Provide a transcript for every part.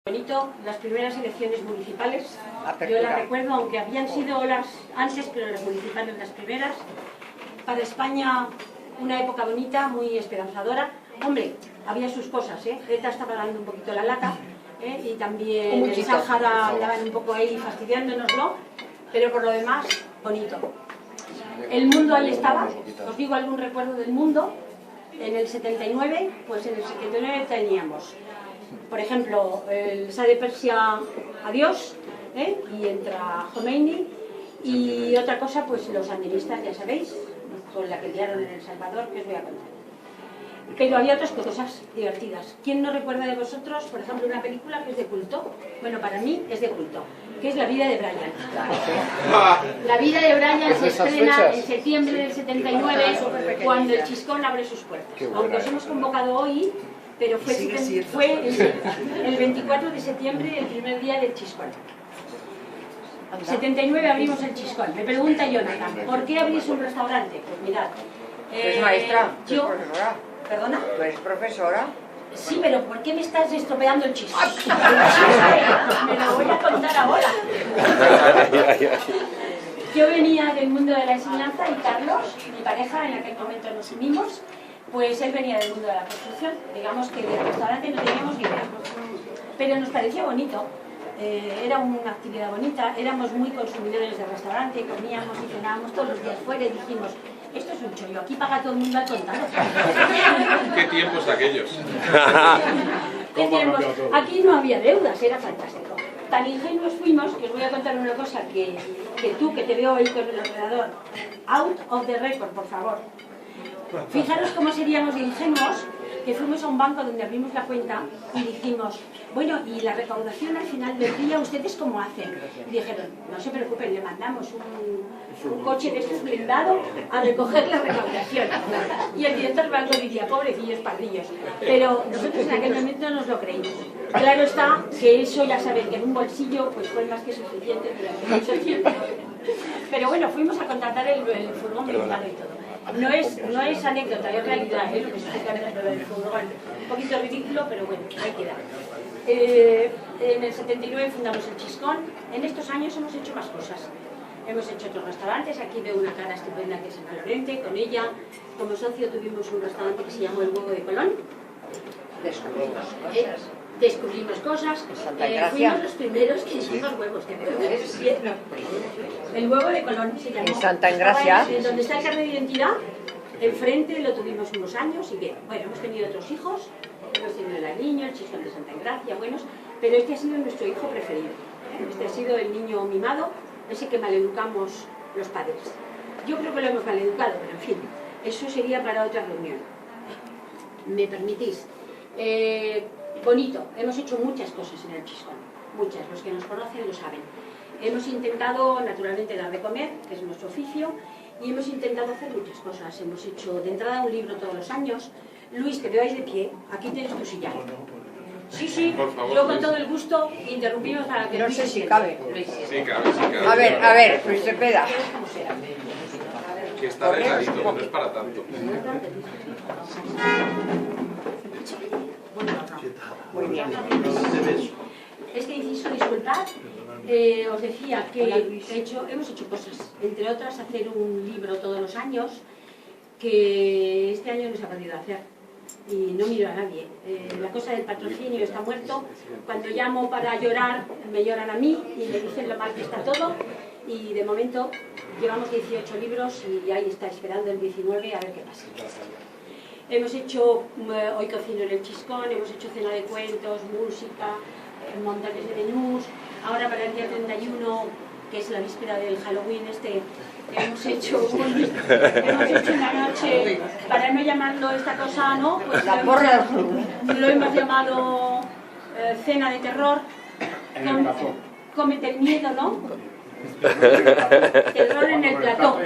Bonito, las primeras elecciones municipales, yo las recuerdo, aunque habían sido las antes, pero las municipales las primeras. Para España una época bonita, muy esperanzadora. Hombre, había sus cosas, ETA estaba dando un poquito la lata, y también el Sáhara andaban un poco ahí fastidiándonoslo, pero por lo demás, bonito. El mundo ahí estaba, os digo algún recuerdo del mundo. En el 79, pues en el 79 teníamos, por ejemplo, el Shah de Persia, adiós, y entra Khomeini, y otra cosa, pues los sandinistas, ya sabéis, con la que liaron en El Salvador, que os voy a contar. Pero había otras cosas divertidas. ¿Quién no recuerda de vosotros, por ejemplo, una película que es de culto? Bueno, para mí es de culto, que es La vida de Brian. La vida de Brian se estrena en septiembre del 79, cuando el Chiscón abre sus puertas. Aunque os hemos convocado hoy, pero fue el 24 de septiembre, el primer día del Chiscón. 79 abrimos el Chiscón. Me pregunta Jonathan, ¿por qué abrís un restaurante? Pues mirad, ¿Eres maestra? Yo, ¿Profesora? ¿Perdona? ¿Tú eres profesora? Sí, pero ¿por qué me estás estropeando el chiste? Me lo voy a contar ahora. Yo venía del mundo de la enseñanza y Carlos, mi pareja, en aquel momento nos unimos, pues él venía del mundo de la construcción. Digamos que del restaurante no teníamos ni idea, pero nos pareció bonito. Era una actividad bonita, éramos muy consumidores del restaurante, comíamos y cenábamos todos los días fuera y dijimos, esto es un chollo, aquí paga todo el mundo al contado. ¿Qué tiempos aquellos? ¿Qué tiempos? Aquí no había deudas, era fantástico. Tan ingenuos fuimos, que os voy a contar una cosa que tú, que te veo ahí con el ordenador, out of the record, por favor. Fijaros cómo seríamos de ingenuos, que fuimos a un banco donde abrimos la cuenta y dijimos, bueno, y la recaudación al final del día, ¿ustedes cómo hacen? Y dijeron, no se preocupen, le mandamos un coche de estos blindado a recoger la recaudación. Y el director del banco diría, pobrecillos pardillos. Pero nosotros en aquel momento nos lo creímos. Claro está que eso, ya saben, que en un bolsillo pues fue más que suficiente durante mucho tiempo. Pero bueno, fuimos a contratar el furgón blindado y todo. No es anécdota, es realidad, lo que se explica dentro del fútbol. Un poquito ridículo, pero bueno, ahí queda. En el 79 fundamos el Chiscón. En estos años hemos hecho más cosas. Hemos hecho otros restaurantes. Aquí veo una cara estupenda que es Ana Lorente. Con ella, como socio, tuvimos un restaurante que se llamó El Huevo de Colón. Descubrimos cosas. Fuimos los primeros que hicimos huevos. El Huevo de Colón se llamó. En Santa Engracia. Donde está el carnet de identidad, enfrente lo tuvimos unos años y bien. Bueno, hemos tenido otros hijos. Hemos tenido el Niño, el Chiscón de Santa Engracia, buenos. Pero este ha sido nuestro hijo preferido. Este ha sido el niño mimado, ese que maleducamos los padres. Yo creo que lo hemos maleducado, pero en fin, eso sería para otra reunión. ¿Me permitís? Bonito, hemos hecho muchas cosas en el Chiscón, muchas, los que nos conocen lo saben. Hemos intentado, naturalmente, dar de comer, que es nuestro oficio, y hemos intentado hacer muchas cosas. Hemos hecho de entrada un libro todos los años. Luis, que te veáis de pie, aquí tienes tu silla. Sí, sí, yo con todo el gusto interrumpimos para que... No sé si cabe, Luis. Sí, cabe. A ver, Luis Cepeda. Que está delgadito, no es para tanto. Muy bien. Este inciso, disculpad, os decía que hemos hecho cosas, entre otras hacer un libro todos los años, que este año no se ha podido hacer. Y no miro a nadie. La cosa del patrocinio está muerto. Cuando llamo para llorar, me lloran a mí y me dicen lo mal que está todo. Y de momento llevamos 18 libros y ahí está esperando el 19 a ver qué pasa. Hemos hecho Hoy cocino en el Chiscón, hemos hecho cena de cuentos, música, montones de menús. Ahora para el día 31, que es la víspera del Halloween, hemos hecho una noche, para no llamarlo esta cosa, ¿no? Pues lo hemos llamado cena de terror. Cómete el miedo, ¿no? Terror en el plató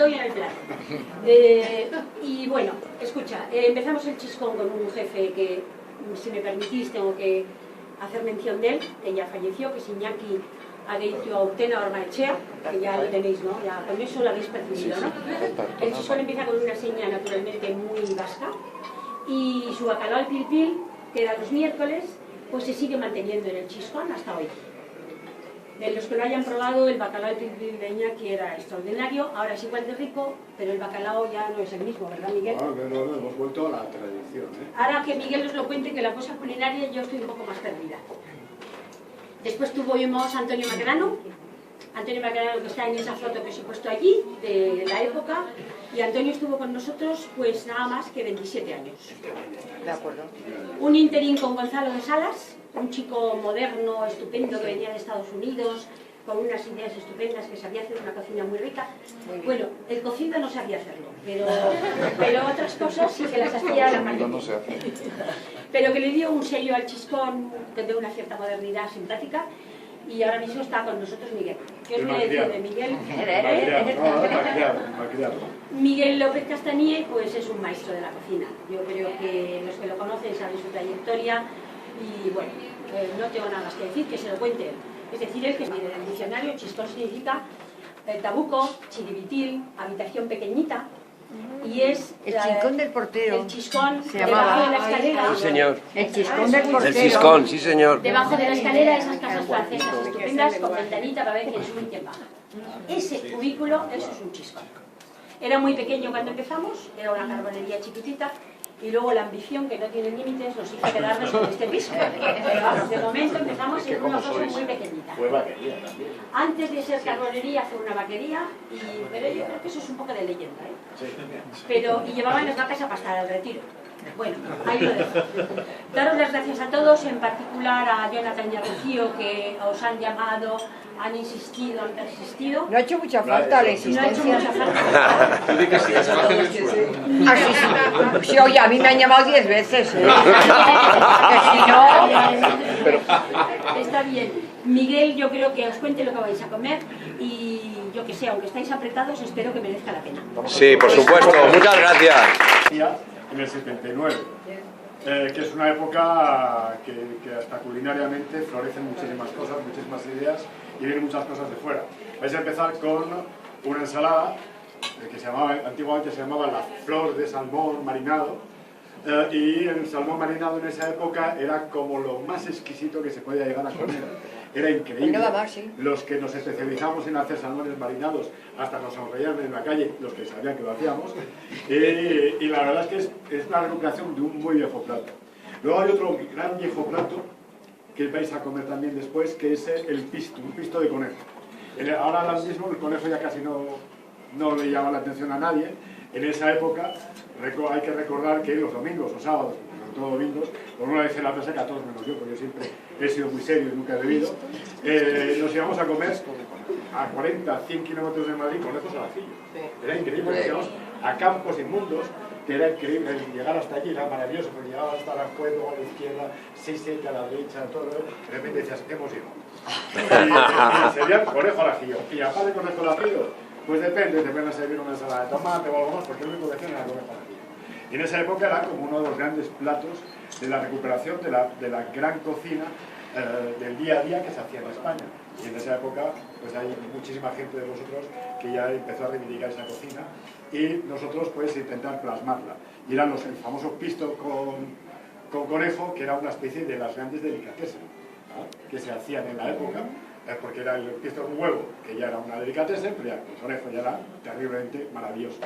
y en el plato. Y bueno, escucha, empezamos el Chiscón con un jefe que, si me permitís, tengo que hacer mención de él, que ya falleció, que es Iñaki Adeitio Ormaechea, que ya lo tenéis, ¿no? Ya con eso lo habéis percibido, ¿no? El Chiscón empieza con una seña naturalmente muy vasca y su bacalao al pil pil, que era los miércoles, pues se sigue manteniendo en el Chiscón hasta hoy. De los que lo hayan probado, el bacalao de Iñaki era extraordinario, ahora es igual de rico, pero el bacalao ya no es el mismo, ¿verdad, Miguel? Claro, no, hemos vuelto a la tradición, ¿eh? Ahora que Miguel os lo cuente, que la cosa culinaria yo estoy un poco más perdida. Después tuvimos a Antonio Magrano, que está en esa foto que os he puesto allí, de la época, y Antonio estuvo con nosotros pues nada más que 27 años. De acuerdo. Un interín con Gonzalo de Salas, un chico moderno, estupendo, que venía de Estados Unidos, con unas ideas estupendas, que sabía hacer una cocina muy rica. Bueno, el cocido no sabía hacerlo, pero otras cosas sí que las hacía a la manera. No se hace. Pero que le dio un sello al Chiscón de una cierta modernidad simpática, y ahora mismo está con nosotros Miguel. ¿Qué os voy a decir de Miguel? Miguel López Castañé pues es un maestro de la cocina. Yo creo que los que lo conocen saben su trayectoria y bueno, no tengo nada más que decir, que se lo cuente él. Es decir, él que es del diccionario, Chiscón significa tabuco, chiribitil, habitación pequeñita, y es El Chiscón del portero. el Chiscón Se debajo llamaba. de la escalera. Sí, señor. El Chiscón del portero. El Chiscón, sí, señor. Debajo de la escalera, esas casas francesas estupendas con ventanita para ver quién sube y quién baja. Ese cubículo, eso es un Chiscón. Era muy pequeño cuando empezamos, era una carbonería chiquitita, y luego la ambición, que no tiene límites, nos hizo quedarnos en este piso. Pero vamos, de momento empezamos en una cosa muy pequeñita. Fue vaquería también. Antes de ser carbonería fue una vaquería, pero yo creo que eso es un poco de leyenda, ¿eh? Y llevaban las vacas a pastar al retiro. Bueno, ahí lo dejo. Daros las gracias a todos, en particular a Jonathan y a Rocío, que os han llamado, han insistido, han persistido. No ha hecho mucha falta la No ha hecho insistencia. mucha falta. Tú di que sí, que se va a hacer el suelo. Ah, sí, sí. Sí, oye, a mí me han llamado 10 veces, ¿eh? Que si no... Está bien. Miguel, yo creo que os cuente lo que vais a comer y yo que sé, aunque estáis apretados, espero que merezca la pena. Sí, por supuesto. Muchas gracias. En el 79, que es una época que hasta culinariamente florecen muchísimas cosas, muchísimas ideas y vienen muchas cosas de fuera. Vais a empezar con una ensalada que antiguamente se llamaba la flor de salmón marinado, y el salmón marinado en esa época era como lo más exquisito que se podía llegar a comer. Era increíble. Nada más, sí. Los que nos especializamos en hacer salmones marinados hasta nos sonreían en la calle, los que sabían que lo hacíamos, y la verdad es que es la recuperación de un muy viejo plato. Luego hay otro gran viejo plato que vais a comer también después, que es el pisto, un pisto de conejo. Ahora mismo el conejo ya casi no le llama la atención a nadie. En esa época hay que recordar que los domingos o sábados, sobre todo domingos, por una vez en la resaca, todos menos yo, porque yo siempre he sido muy serio y nunca he bebido, nos íbamos a comer a 40, 100 kilómetros de Madrid conejos al ajillo. Era increíble, nos íbamos a campos inmundos, que era increíble, llegar hasta allí era maravilloso, porque llegaba hasta la fuego a la izquierda, 6-7 a la derecha, todo, de repente decías, hemos ido. Y sería conejo al ajillo. Y aparte de conejo al ajillo, pues depende, te pueden servir una ensalada de tomate o algo más, porque lo único que hacían era conejo al ajillo. Y en esa época era como uno de los grandes platos de la recuperación de la gran cocina del día a día que se hacía en España. Y en esa época pues hay muchísima gente de vosotros que ya empezó a reivindicar esa cocina y nosotros pues intentar plasmarla. Y eran el famoso pisto con conejo, que era una especie de las grandes delicatessen, ¿no? Que se hacían en la época, porque era el pisto con huevo, que ya era una delicatessen, pero ya el conejo ya era terriblemente maravilloso.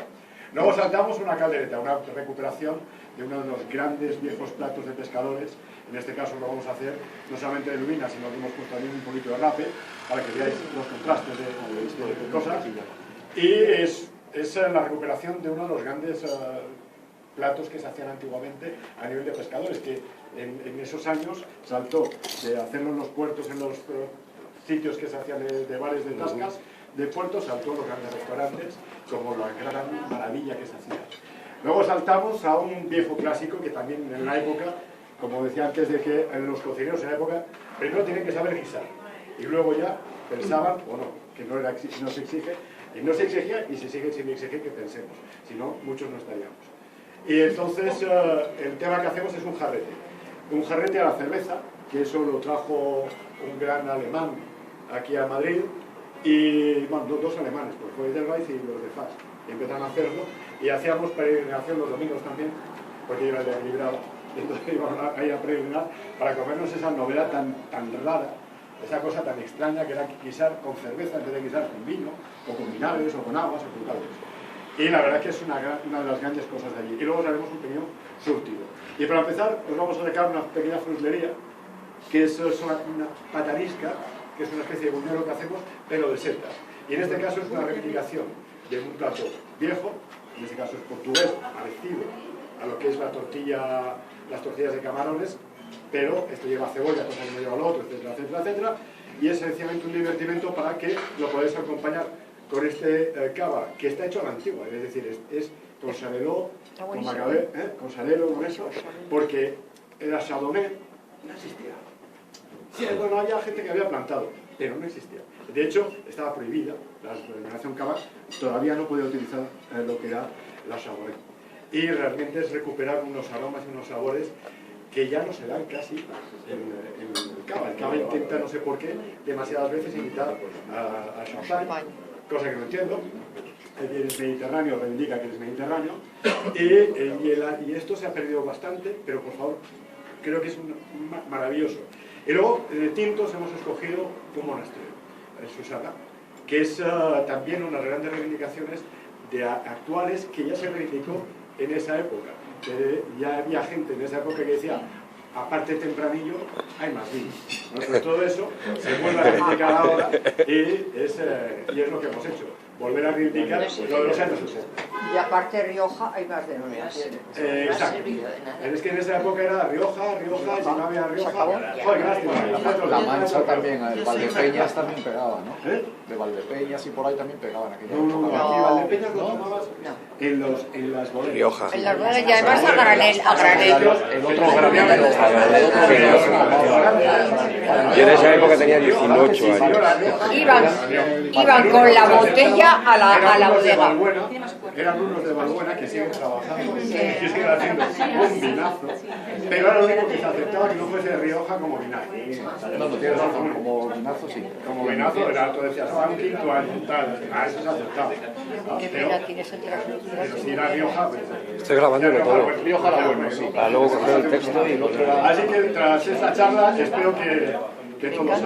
Luego saltamos una caldereta, una recuperación de uno de los grandes viejos platos de pescadores. En este caso lo vamos a hacer no solamente de lubina, sino que hemos puesto también un poquito de rape, para que veáis los contrastes de cosas. Y es la recuperación de uno de los grandes platos que se hacían antiguamente a nivel de pescadores, que en esos años saltó de hacerlo en los puertos, en los sitios que se hacían de bares de tascas, de puertos, saltó a los grandes restaurantes como la gran maravilla que se hacía. Luego saltamos a un viejo clásico que también en la época, como decía antes, de que los cocineros en la época primero tienen que saber guisar y luego ya pensaban, o no, que no se exige, y no se exigía y se sigue sin exigir que pensemos, si no muchos no estaríamos. Y entonces el tema que hacemos es un jarrete a la cerveza, que eso lo trajo un gran alemán aquí a Madrid, y bueno, dos alemanes, pues fue Edelweiss y los de Fass, y empezaron a hacerlo, y hacíamos peregrinación los domingos también, porque iba de equilibrado, entonces íbamos ahí a peregrinar para comernos esa novedad tan rara, esa cosa tan extraña que era guisar con cerveza en vez de guisar con vino, o con vinagres, o con aguas, o con caldos. Y la verdad que es una de las grandes cosas de allí. Y luego os haremos un pequeño surtido. Y para empezar, os vamos a sacar una pequeña fruslería, que es una patanisca, que es una especie de buñuelo que hacemos, pero de setas. Y en este caso es una reivindicación de un plato viejo, en este caso es portugués, parecido a lo que es las tortillas de camarones, pero esto lleva cebolla, cosa que no lleva lo otro, etcétera, etcétera, etcétera, y es sencillamente un divertimento para que lo podáis acompañar con este cava, que está hecho a la antigua, es decir, es con sareló, con macabé, con salero, con eso, porque el chardonnay no existía. Sí, bueno, había gente que había plantado, pero no existía. De hecho, estaba prohibida, la denominación cava todavía no podía utilizar lo que era la chardonnay. Y realmente es recuperar unos aromas y unos sabores que ya no se dan casi en el cava. El cava intenta, no sé por qué, demasiadas veces imitar a champagne, cosa que no entiendo. Eres mediterráneo, reivindica que eres mediterráneo, y esto se ha perdido bastante, pero por favor, creo que es maravilloso. Y luego, de tintos hemos escogido un monasterio, Susana, que es también unas grandes reivindicaciones actuales que ya se reivindicó en esa época. Ya había gente en esa época que decía, aparte tempranillo, hay más vino, ¿no? Pues todo eso se vuelve a reivindicar ahora y es lo que hemos hecho. Volver a reivindicar lo de los años 60. Y aparte de Rioja hay más denominaciones. Exacto. Es que en esa época era Rioja, y si no había Rioja... Joder, lástima. La Mancha también, el Valdepeñas también pegaba, ¿no? De Valdepeñas y por ahí también pegaban aquella época. No, aquí Valdepeñas lo tomabas en las bodegas. Rioja. En las bodegas ya además a granel. El otro granero. Yo en esa época tenía 18 años. Iban con la botella a la bodega. Eran unos de Valbuena que siguen trabajando, que siguen haciendo un vinazo, pero era lo único que se aceptaba que no fuese de Rioja como vinagre. No, tienes razón, como vinazo sí. Como vinazo era, tú decías, un quinto año, tal, eso se aceptaba. Pero si era Rioja, pues... Estoy grabándolo todo. Rioja era bueno, sí. Para luego coger el texto y el otro era... Así que tras esta charla espero que todos...